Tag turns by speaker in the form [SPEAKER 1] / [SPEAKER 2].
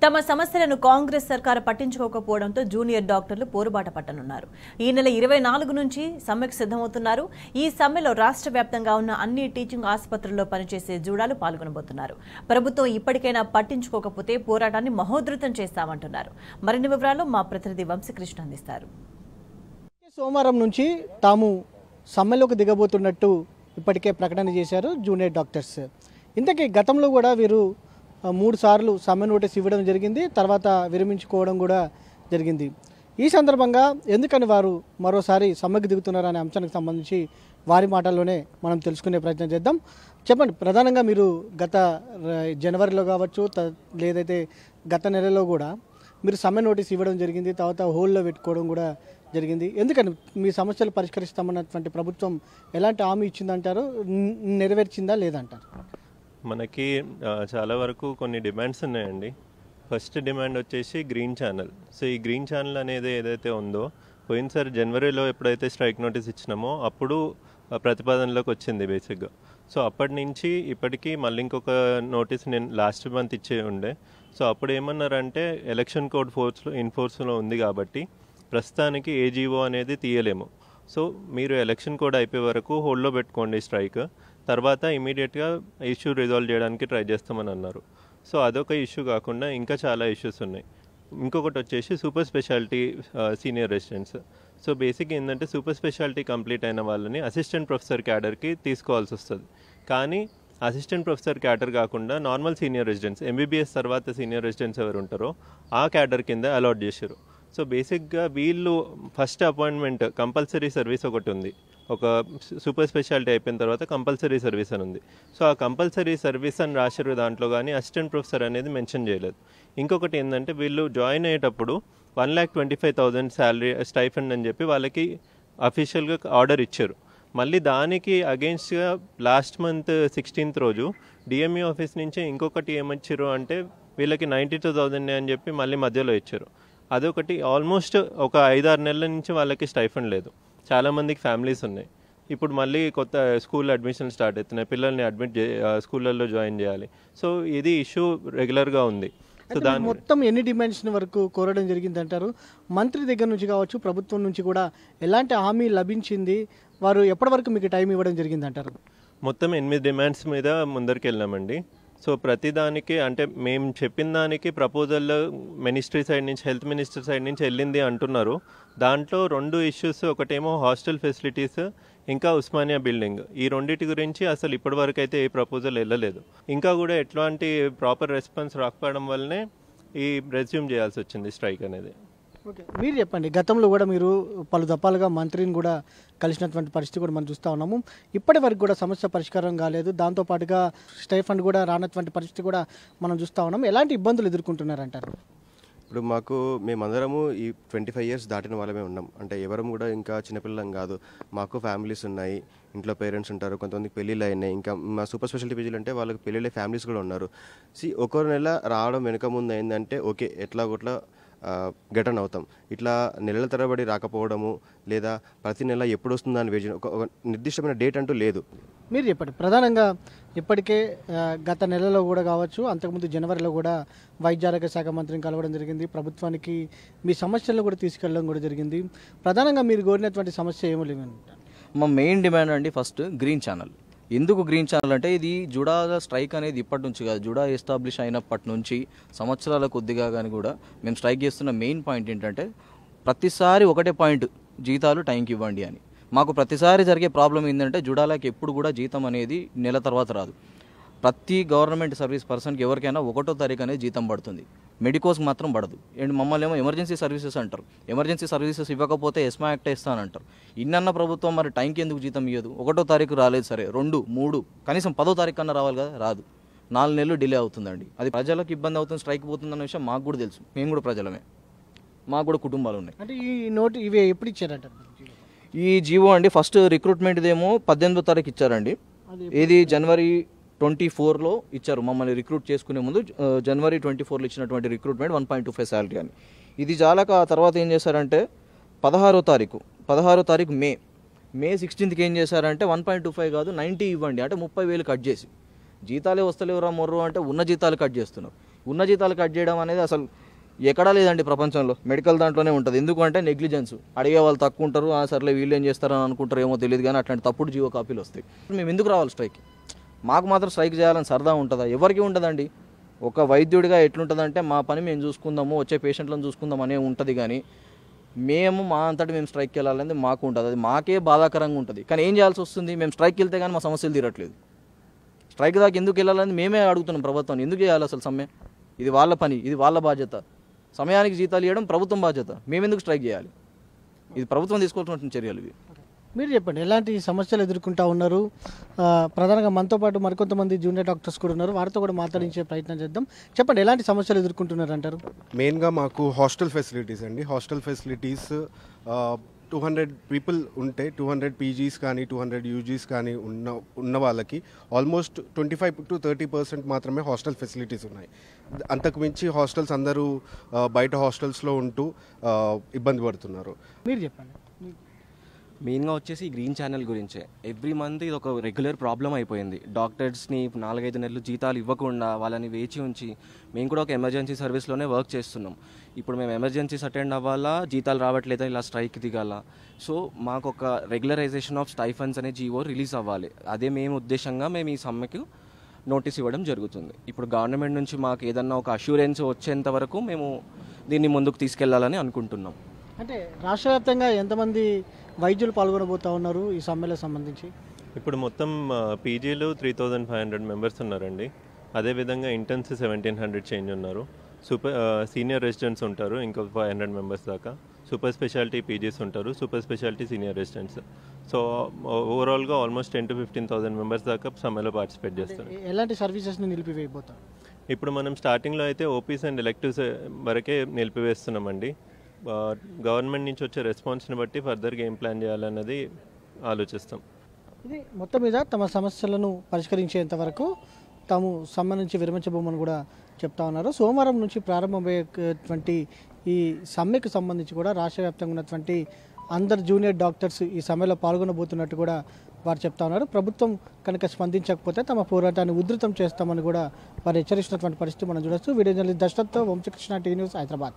[SPEAKER 1] తమ సమస్యలను కాంగ్రెస్ సర్కారు పట్టించుకోకపోవడంతో జూనియర్ డాక్టర్లు పోరుబాట పట్టనున్నారు. ఈ నెల 24 నుంచి సమ్మెకు సిద్ధమవుతున్నారు. ఈ సమ్మెలో రాష్ట్ర వ్యాప్తంగా ఉన్న అన్ని టీచింగ్ ఆసుపత్రుల్లో పనిచేసే జూడాలు పాల్గొనబోతున్నారు. ప్రభుత్వం ఇప్పటికైనా పట్టించుకోకపోతే పోరాటాన్ని మహోధృతం చేస్తామంటున్నారు. మరిన్ని వివరాలు మా ప్రతినిధి వంశీకృష్ణ అందిస్తారు.
[SPEAKER 2] సోమవారం నుంచి తాము సమ్మెలోకి దిగబోతున్నట్టు ఇప్పటికే ప్రకటన చేశారు జూనియర్ డాక్టర్స్. ఇంతకీ గతంలో కూడా వీరు 3 సార్లు సమ్మె నోటీస్ ఇవ్వడం జరిగింది, తర్వాత విరమించుకోవడం కూడా జరిగింది. ఈ సందర్భంగా ఎందుకని వారు మరోసారి సమ్మెకు దిగుతున్నారనే అంశానికి సంబంధించి వారి మాటల్లోనే మనం తెలుసుకునే ప్రయత్నం చేద్దాం. చెప్పండి, ప్రధానంగా మీరు గత జనవరిలో కావచ్చు లేదైతే గత నెలలో కూడా మీరు సమ్మె నోటీస్ ఇవ్వడం జరిగింది, తర్వాత హోల్డ్లో పెట్టుకోవడం కూడా జరిగింది. ఎందుకని మీ సమస్యలు పరిష్కరిస్తామన్నటువంటి ప్రభుత్వం ఎలాంటి హామీ ఇచ్చిందంటారు, నెరవేర్చిందా లేదంటారు?
[SPEAKER 3] మనకి చాలా వరకు కొన్ని డిమాండ్స్ ఉన్నాయండి. ఫస్ట్ డిమాండ్ వచ్చేసి గ్రీన్ ఛానల్. సో ఈ గ్రీన్ ఛానల్ అనేది ఏదైతే ఉందో పోయినసారి జనవరిలో ఎప్పుడైతే స్ట్రైక్ నోటీస్ ఇచ్చినామో అప్పుడు ప్రతిపాదనలోకి వచ్చింది బేసిక్గా. సో అప్పటి నుంచి ఇప్పటికీ మళ్ళీ ఇంకొక నోటీస్ నేను లాస్ట్ మంత్ ఇచ్చే ఉండే. సో అప్పుడు ఏమన్నారంటే ఎలక్షన్ కోడ్ ఇన్ఫోర్స్లో ఉంది కాబట్టి ప్రస్తుతానికి ఏజీఓ అనేది తీయలేము. సో మీరు ఎలక్షన్ కోడ్ అయిపోయే వరకు హోల్డ్లో పెట్టుకోండి స్ట్రైక్, తర్వాత ఇమీడియట్గా ఇష్యూ రిజాల్వ్ చేయడానికి ట్రై చేస్తామని అన్నారు. సో అదొక ఇష్యూ కాకుండా ఇంకా చాలా ఇష్యూస్ ఉన్నాయి. ఇంకొకటి వచ్చేసి super speciality senior residents. So basic ఏంటంటే సూపర్ స్పెషాలిటీ కంప్లీట్ అయిన వాళ్ళని అసిస్టెంట్ ప్రొఫెసర్ క్యాడర్కి తీసుకోవాల్సి వస్తుంది. కానీ అసిస్టెంట్ ప్రొఫెసర్ క్యాడర్ కాకుండా నార్మల్ సీనియర్ రెసిడెంట్స్, ఎంబీబీఎస్ తర్వాత సీనియర్ రెసిడెంట్స్ ఎవరు ఉంటారో ఆ క్యాడర్ కింద అలాట్ చేశారు. సో బేసిక్గా వీళ్ళు ఫస్ట్ అపాయింట్మెంట్ కంపల్సరీ సర్వీస్ ఒకటి ఉంది, ఒక సూపర్ స్పెషాలిటీ అయిపోయిన తర్వాత కంపల్సరీ సర్వీస్ అని ఉంది. సో ఆ కంపల్సరీ సర్వీస్ అని రాశారు దాంట్లో, కానీ అసిస్టెంట్ ప్రొఫెసర్ అనేది మెన్షన్ చేయలేదు. ఇంకొకటి ఏంటంటే వీళ్ళు జాయిన్ అయ్యేటప్పుడు 1,25,000 శాలరీ స్టైఫండ్ అని చెప్పి వాళ్ళకి అఫీషియల్గా ఆర్డర్ ఇచ్చారు. మళ్ళీ దానికి అగెన్స్ట్గా లాస్ట్ మంత్ 16th రోజు డిఎంఈ ఆఫీస్ నుంచి ఇంకొకటి ఏమిచ్చారు అంటే వీళ్ళకి 92,000 అని చెప్పి మళ్ళీ మధ్యలో ఇచ్చారు. అదొకటి ఆల్మోస్ట్ ఒక 5-6 నెలల నుంచి వాళ్ళకి స్టైఫండ్ లేదు. చాలామందికి ఫ్యామిలీస్ ఉన్నాయి. ఇప్పుడు మళ్ళీ కొత్త స్కూల్ అడ్మిషన్ స్టార్ట్ అవుతున్నాయి, పిల్లల్ని స్కూళ్ళల్లో జాయిన్ చేయాలి. సో ఇది ఇష్యూ రెగ్యులర్గా ఉంది. సో దాని
[SPEAKER 2] మొత్తం ఎన్ని డిమాండ్స్ వరకు కోరడం జరిగింది అంటారు? మంత్రి దగ్గర నుంచి కావచ్చు, ప్రభుత్వం నుంచి కూడా ఎలాంటి హామీ లభించింది? వారు ఎప్పటి వరకు మీకు టైం ఇవ్వడం జరిగింది అంటారు?
[SPEAKER 3] మొత్తం 8 డిమాండ్స్ మీద ముందరికి వెళ్ళామండి. సో ప్రతిదానికి అంటే మేము చెప్పిన దానికి ప్రపోజల్లో మినిస్ట్రీ సైడ్ నుంచి, హెల్త్ మినిస్టర్ సైడ్ నుంచి వెళ్ళింది అంటున్నారు. దాంట్లో 2 ఇష్యూస్, ఒకటేమో హాస్టల్ ఫెసిలిటీస్, ఇంకా ఉస్మానియా బిల్డింగ్. ఈ రెండింటి గురించి అసలు ఇప్పటి వరకు అయితే ఏ ప్రపోజల్ వెళ్ళలేదు. ఇంకా కూడా ఎట్లాంటి ప్రాపర్ రెస్పాన్స్ రాకపోవడం వల్లనే ఈ రెజ్యూమ్ చేయాల్సి వచ్చింది స్ట్రైక్ అనేది.
[SPEAKER 2] ఓకే, మీరు చెప్పండి, గతంలో కూడా మీరు పలు దఫాలుగా మంత్రిని కూడా కలిసినటువంటి పరిస్థితి కూడా మనం చూస్తూ ఉన్నాము. ఇప్పటి వరకు కూడా సమస్య పరిష్కారం కాలేదు, దాంతోపాటుగా స్టైఫండ్ కూడా రానటువంటి పరిస్థితి కూడా మనం చూస్తూ ఉన్నాం. ఎలాంటి ఇబ్బందులు ఎదుర్కొంటున్నారంటారు?
[SPEAKER 4] ఇప్పుడు మేమందరము ఈ 25 years దాటిన వాళ్ళమే ఉన్నాం. అంటే ఎవరం కూడా ఇంకా చిన్నపిల్లలం కాదు. మాకు ఫ్యామిలీస్ ఉన్నాయి, ఇంట్లో పేరెంట్స్ ఉంటారు, కొంతమందికి పెళ్ళిళ్ళు అయినాయి. ఇంకా మా సూపర్ స్పెషాలిటీ పీజీలు అంటే వాళ్ళకి పెళ్ళిళ్ళే ఫ్యామిలీస్ కూడా ఉన్నారు. ఒక్కో నెల రావడం వెనుక ముందు అయిందంటే ఓకే ఎట్లాగొట్లా గెటన్ అవుతాం. ఇట్లా నెలల తరబడి రాకపోవడము, లేదా ప్రతి నెల ఎప్పుడు వస్తుందని వేచి ఒక నిర్దిష్టమైన డేట్ అంటూ లేదు.
[SPEAKER 2] మీరు చెప్పండి, ప్రధానంగా ఇప్పటికే గత నెలలో కూడా కావచ్చు, అంతకుముందు జనవరిలో కూడా వైద్య ఆరోగ్య శాఖ మంత్రిని కలవడం జరిగింది, ప్రభుత్వానికి మీ సమస్యలను కూడా తీసుకెళ్ళడం కూడా జరిగింది. ప్రధానంగా మీరు కోరినటువంటి సమస్య ఏమో లేదంటారు?
[SPEAKER 5] మా మెయిన్ డిమాండ్ అండి ఫస్ట్ గ్రీన్ ఛానల్. ఎందుకు గ్రీన్ ఛానల్ అంటే ఇది జుడా స్ట్రైక్ అనేది ఇప్పటి నుంచి కాదు, జుడా ఎస్టాబ్లిష్ అయినప్పటి నుంచి సంవత్సరాల కొద్దిగా కానీ కూడా మేము స్ట్రైక్ చేస్తున్న మెయిన్ పాయింట్ ఏంటంటే ప్రతిసారి ఒకటే పాయింట్, జీతాలు టైంకి ఇవ్వండి అని. మాకు ప్రతిసారి జరిగే ప్రాబ్లం ఏంటంటే జుడాలకి ఎప్పుడు కూడా జీతం అనేది నెల తర్వాత రాదు. ప్రతి గవర్నమెంట్ సర్వీస్ పర్సన్కి ఎవరికైనా 1వ తారీఖు అనేది జీతం పడుతుంది, మెడికోస్కి మాత్రం పడదు. అండ్ మమ్మల్ని ఏమో ఎమర్జెన్సీ సర్వీసెస్ అంటారు. ఎమర్జెన్సీ సర్వీసెస్ ఇవ్వకపోతే ఎస్మా యాక్ట్ ఇస్తానంటారు. ఇన్నన్న ప్రభుత్వం మరి టైంకి ఎందుకు జీతం ఇవ్వదు? 1వ తారీఖు రాలేదు సరే, 2, 3 కనీసం 10వ తారీఖు కన్నా రావాలి కదా, రాదు. 4 నెలలు డిలే అవుతుందండి. అది ప్రజలకు ఇబ్బంది అవుతుంది, స్ట్రైక్ పోతుందన్న విషయం మాకు కూడా తెలుసు. మేము కూడా ప్రజలమే, మాకు కూడా కుటుంబాలు ఉన్నాయి.
[SPEAKER 2] అంటే ఈ నోట్ ఇవి ఎప్పుడు ఇచ్చారంట?
[SPEAKER 5] ఈ జీవో అండి ఫస్ట్ రిక్రూట్మెంట్దేమో 18వ తారీఖు ఇచ్చారండి. ఇది జనవరి 24లో ఇచ్చారు. మమ్మల్ని రిక్రూట్ చేసుకునే ముందు జనవరి 24లో ఇచ్చినటువంటి రిక్రూట్మెంట్ 1.25 శాలరీ అని. ఇది చాలాక ఆ తర్వాత ఏం చేశారంటే 16వ తారీఖు మే 16కి ఏం చేశారంటే 1.25 కాదు 90 ఇవ్వండి అంటే 30,000 కట్ చేసి, జీతాలే వస్తలేవురా మొర్రు అంటే ఉన్న జీతాలు కట్ చేస్తున్నారు. ఉన్న జీతాలు కట్ చేయడం అనేది అసలు ఎక్కడా లేదండి ప్రపంచంలో. మెడికల్ దాంట్లోనే ఉంటుంది. ఎందుకంటే నెగ్లిజెన్స్, అడిగే వాళ్ళు తక్కువ ఉంటారు, సర్లే వీళ్ళు ఏం చేస్తారని అనుకుంటారు ఏమో తెలియదు, కానీ అట్లాంటి తప్పుడు జీవో కాపీలు వస్తాయి. మేము ఎందుకు రావాలి స్ట్రైక్? మాకు మాత్రం స్ట్రైక్ చేయాలని సరదా ఉంటుందా? ఎవరికి ఉండదండి. ఒక వైద్యుడిగా ఎట్లుంటుందంటే మా పని మేము చూసుకుందాము, వచ్చే పేషెంట్లను చూసుకుందాం అనే ఉంటుంది, కానీ మేము మా అంతటి మేము స్ట్రైక్కి వెళ్ళాలనేది మాకు ఉంటుంది. అది మాకే బాధాకరంగా ఉంటుంది. కానీ ఏం చేయాల్సి వస్తుంది? మేము స్ట్రైక్కి వెళ్తే కానీ మా సమస్యలు తీరట్లేదు. స్ట్రైక్ దాకా ఎందుకు వెళ్ళాలని మేమే అడుగుతున్నాం ప్రభుత్వాన్ని. ఎందుకు చేయాలి అసలు సమ్మె? ఇది వాళ్ళ పని, ఇది వాళ్ళ బాధ్యత. సమయానికి జీతాలు ఇవ్వడం ప్రభుత్వం బాధ్యత. మేమెందుకు స్ట్రైక్ చేయాలి? ఇది ప్రభుత్వం తీసుకోవాల్సిన చర్యలు ఇవి.
[SPEAKER 2] మీరు చెప్పండి, ఎలాంటి సమస్యలు ఎదుర్కొంటా ఉన్నారు? ప్రధానంగా మనతో పాటు మరికొంతమంది జూనియర్ డాక్టర్స్ కూడా ఉన్నారు, వారితో కూడా మాట్లాడించే ప్రయత్నం చేద్దాం. చెప్పండి, ఎలాంటి సమస్యలు ఎదుర్కొంటున్నారు అంటారు?
[SPEAKER 6] మెయిన్గా మాకు హాస్టల్ ఫెసిలిటీస్ అండి. హాస్టల్ ఫెసిలిటీస్ 200 పీపుల్ ఉంటే 200 పీజీస్ కానీ 200 యూజీస్ కానీ ఉన్న వాళ్ళకి ఆల్మోస్ట్ 25 to 30% మాత్రమే హాస్టల్ ఫెసిలిటీస్ ఉన్నాయి. అంతకు మించి హాస్టల్స్ అందరూ బయట హాస్టల్స్లో ఉంటూ ఇబ్బంది పడుతున్నారు.
[SPEAKER 2] మీరు చెప్పండి.
[SPEAKER 7] మెయిన్గా వచ్చేసి గ్రీన్ ఛానల్ గురించే. ఎవ్రీ మంత్ ఇది ఒక రెగ్యులర్ ప్రాబ్లం అయిపోయింది. డాక్టర్స్ని 4-5 నెలలు జీతాలు ఇవ్వకుండా వాళ్ళని వేచి ఉంచి, మేము కూడా ఒక ఎమర్జెన్సీ సర్వీస్లోనే వర్క్ చేస్తున్నాం. ఇప్పుడు మేము ఎమర్జెన్సీస్ అటెండ్ అవ్వాలా, జీతాలు రావట్లేదా, ఇలా స్ట్రైక్ దిగాల. సో మాకు ఒక రెగ్యులరైజేషన్ ఆఫ్ స్టైఫండ్స్ అనే జీవో రిలీజ్ అవ్వాలి. అదే మేము ఉద్దేశంగా మేము ఈ సమ్మెకు నోటీస్ ఇవ్వడం జరుగుతుంది. ఇప్పుడు గవర్నమెంట్ నుంచి మాకు ఏదన్నా ఒక అష్యూరెన్స్ వచ్చేంత వరకు మేము దీన్ని ముందుకు తీసుకెళ్లాలని అనుకుంటున్నాం.
[SPEAKER 2] అంటే రాష్ట్ర వ్యాప్తంగా ఎంతమంది వైద్యులు పాల్గొనబోతా ఉన్నారు ఈ సమ్మెలకు సంబంధించి?
[SPEAKER 3] ఇప్పుడు మొత్తం పీజీలు 3500 మెంబర్స్ ఉన్నారండి. అదేవిధంగా ఇంటర్న్స్ 1700 చేంజ్ ఉన్నారు. సీనియర్ రెసిడెంట్స్ ఉంటారు ఇంకొక 500 మెంబర్స్ దాకా. సూపర్ స్పెషాలిటీ పీజీస్ ఉంటారు, super speciality senior residents. So ఓవరాల్గా ఆల్మోస్ట్ 10,000 to 15,000 మెంబర్స్ దాకా సమ్మెలో పార్టిసిపేట్ చేస్తారు.
[SPEAKER 2] ఎలాంటి సర్వీసెస్ని నిలిపివేయబోతారు?
[SPEAKER 3] ఇప్పుడు మనం స్టార్టింగ్లో అయితే ఓపీస్ అండ్ ఎలెక్టివ్స్ వరకే నిలిపివేస్తున్నామండి. గవర్నమెంట్ నుంచి వచ్చే రెస్పాన్స్ని బట్టి ఫర్దర్గా ఏం ప్లాన్ చేయాలన్నది ఆలోచిస్తాం.
[SPEAKER 2] ఇది మొత్తం మీద తమ సమస్యలను పరిష్కరించేంత వరకు తాము సమ్మె నుంచి విరమించబోమని కూడా చెప్తా ఉన్నారు. సోమవారం నుంచి ప్రారంభమయ్యేటువంటి ఈ సమ్మెకు సంబంధించి కూడా రాష్ట్ర వ్యాప్తంగా ఉన్నటువంటి అందరు జూనియర్ డాక్టర్స్ ఈ సమ్మెలో పాల్గొనబోతున్నట్టు కూడా వారు చెప్తా ఉన్నారు. ప్రభుత్వం కనుక స్పందించకపోతే తమ పోరాటాన్ని ఉధృతం చేస్తామని కూడా వారు హెచ్చరిస్తున్నటువంటి పరిస్థితి మనం చూడొచ్చు. వీడియో జర్నలిస్ట్ దశరథ్తో వంశకృష్ణ, టీవీ న్యూస్, హైదరాబాద్.